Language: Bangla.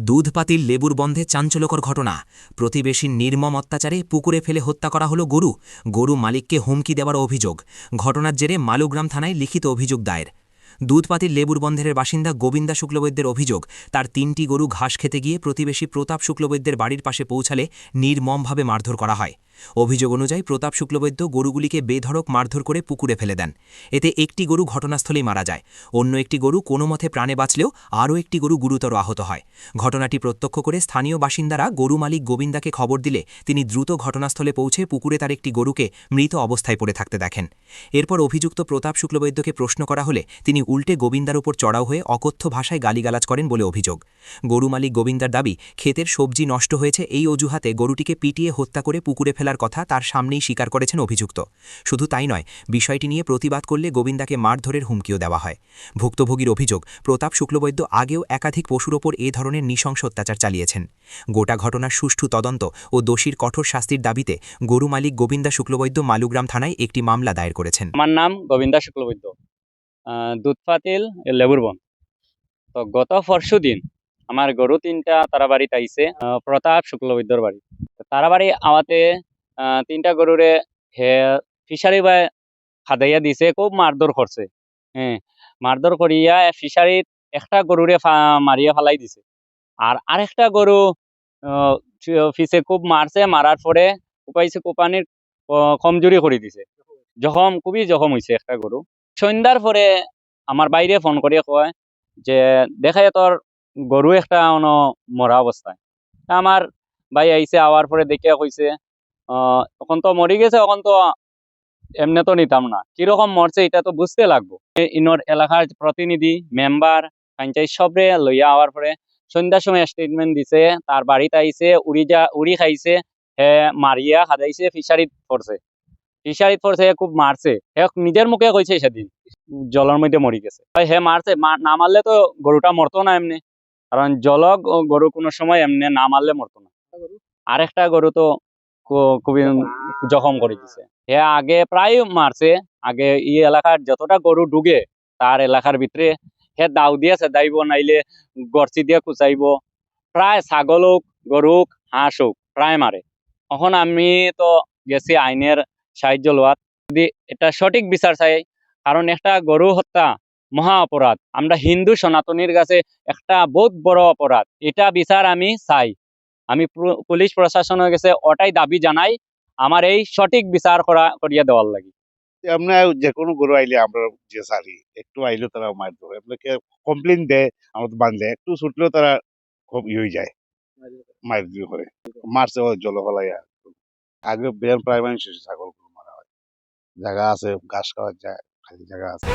দুধপাতির লেবুর বন্ধে চাঞ্চল্যকর ঘটনা। প্রতিবেশীর নির্মম অত্যাচারে পুকুরে ফেলে হত্যা করা হলো গরু মালিককে হুমকি দেওয়ার অভিযোগ। ঘটনার জেরে মালুগ্রাম থানায় লিখিত অভিযোগ দায়ের। দুধপাতির লেবুর বন্ধের বাসিন্দা গোবিন্দা শুক্লবৈদ্যের অভিযোগ, তার ৩টি গরু ঘাস খেতে গিয়ে প্রতিবেশী প্রতাপ শুক্লবৈদ্যের বাড়ির পাশে পৌঁছালে নির্মমভাবে মারধর করা হয়। অভিযোগ অনুযায়ী প্রতাপ শুক্লবৈদ্য গরুগুলিকে বেধড়ক মারধর করে পুকুরে ফেলে দেন। এতে একটি গরু ঘটনাস্থলেই মারা যায়। অন্য একটি গরু কোনো মতে প্রাণে বাঁচলেও আরও একটি গরু গুরুতর আহত হয়। ঘটনাটি প্রত্যক্ষ করে স্থানীয় বাসিন্দারা গরু মালিক গোবিন্দাকে খবর দিলে তিনি দ্রুত ঘটনাস্থলে পৌঁছে পুকুরে তার একটি গরুকে মৃত অবস্থায় পড়ে থাকতে দেখেন। এরপর অভিযুক্ত প্রতাপ শুক্লবৈদ্যকে প্রশ্ন করা হলে তিনি উল্টে গোবিন্দার উপর চড়াও হয়ে অকথ্য ভাষায় গালিগালাজ করেন বলে অভিযোগ। গরু মালিক গোবিন্দার দাবি, ক্ষেতের সবজি নষ্ট হয়েছে এই অজুহাতে গরুটিকে পিটিয়ে হত্যা করে পুকুরে ফেলার কথা তার সামনেই স্বীকার করেছেন অভিযুক্ত। শুধু তাই নয়, বিষয়টি নিয়ে প্রতিবাদ করলে গোবিন্দাকে মারধরের হুমকিও দেওয়া হয়। ভুক্তভোগীর অভিযোগ, প্রতাপ শুক্লবৈদ্য আগেও একাধিক পশুর ওপর এ ধরনের নৃশংস অত্যাচার চালিয়েছেন। গোটা ঘটনার সুষ্ঠু তদন্ত ও দোষীর কঠোর শাস্তির দাবিতে গরু মালিক গোবিন্দা শুক্লবৈদ্য মালুগ্রাম থানায় একটি মামলা দায়ের করেছেন। আমার নাম গোবিন্দা শুক্লবৈদ্য, দুধপাতিল লেবুর বন। তো গত পরশু দিন আমার গরু 3টা তারা বাড়িতে আইছে, প্রতাপ শুক্লবৈদ্যর বাড়ি। তারা বাড়ি আওয়াতে 3টা গরুরে হে ফিশারি বা খাদাইয়া দিছে, খুব মারধর করছে। হ্যাঁ, মারধর করিয়া ফিশারিত একটা গরুরে মারিয়া ফালাই দিছে। আর আরেকটা গরু ফিসে খুব মারছে, মারার পরে উপাইছে কোপানির কমজোরি করে দিছে, খুবই জখম হয়েছে একটা গরু। সন্ধ্যার পরে আমার বাইরে ফোন করিয়া কয় যে দেখায় তোর গরু একটা মরা অবস্থায়। আমার ভাই আইসে, আওয়ার পরে দেখিয়া কইছে তখন তো মরি গেছে, তখন তো এমনি তো নিতাম না, কিরকম মরছে এটা তো বুঝতে লাগবো। ইনোর এলাকার প্রতিনিধি, মেম্বার, পঞ্চায়েত সবরে লইয়া আওয়ার পরে সন্ধ্যার সময় স্টেটমেন্ট দিছে, তার বাড়িতে আইসে উড়ি খাইছে, হে মারিয়া খাদাইছে, ফিশারিত পড়ছে, খুব মারছে। হে নিজের মুখে কইছে সেদিন জলের মধ্যে মরি গেছে। হে মারছে, না মারলে তো গরুটা মরতো না এমনি, কারণ গরু কোনো সময় এমনি না মারলে মরতো না। আরেকটা গরু তো খুবই জখম করে দিছে। হে আগে প্রায় মারছে, আগে এই এলাকার যতটা গরু ঢুকে তার এলাকার ভিতরে হে দাও দিয়ে দাইব, নাইলে গর্চি দিয়ে কুচাইব। প্রায় ছাগল হোক, গরু হোক, হাঁস হোক, প্রায় মারে। এখন আমি তো গেছি আইনের সাহায্য লওয়াত, যদি এটা সঠিক বিচার চাই, কারণ একটা গরু হত্যা মহা অপরাধ। আমরা হিন্দু সনাতনীর কাছে একটা বহুত বড় অপরাধ। এটা বিচার আমি চাই। আমি পুলিশ প্রশাসনের কাছে ওটাই দাবি জানাই, আমার এই সঠিক বিচার করিয়া দেওয়ার লাগে। আমরা যে কোনো গরু আইলে আমরা যে সারি একটু আইলে তারা মার ধরে, আপনাকে কমপ্লেন দেয়, আমরা বাঁধলে একটু ছুটলেও তারা খুব হয়ে যায়, মার দিয়ে করে মারছে জল ফলাইয়া। আগে বের প্রায় মানুষ ছাগল মারা হয়, জায়গা আছে ঘাস খাওয়ার যায়, খালি জায়গা আছে।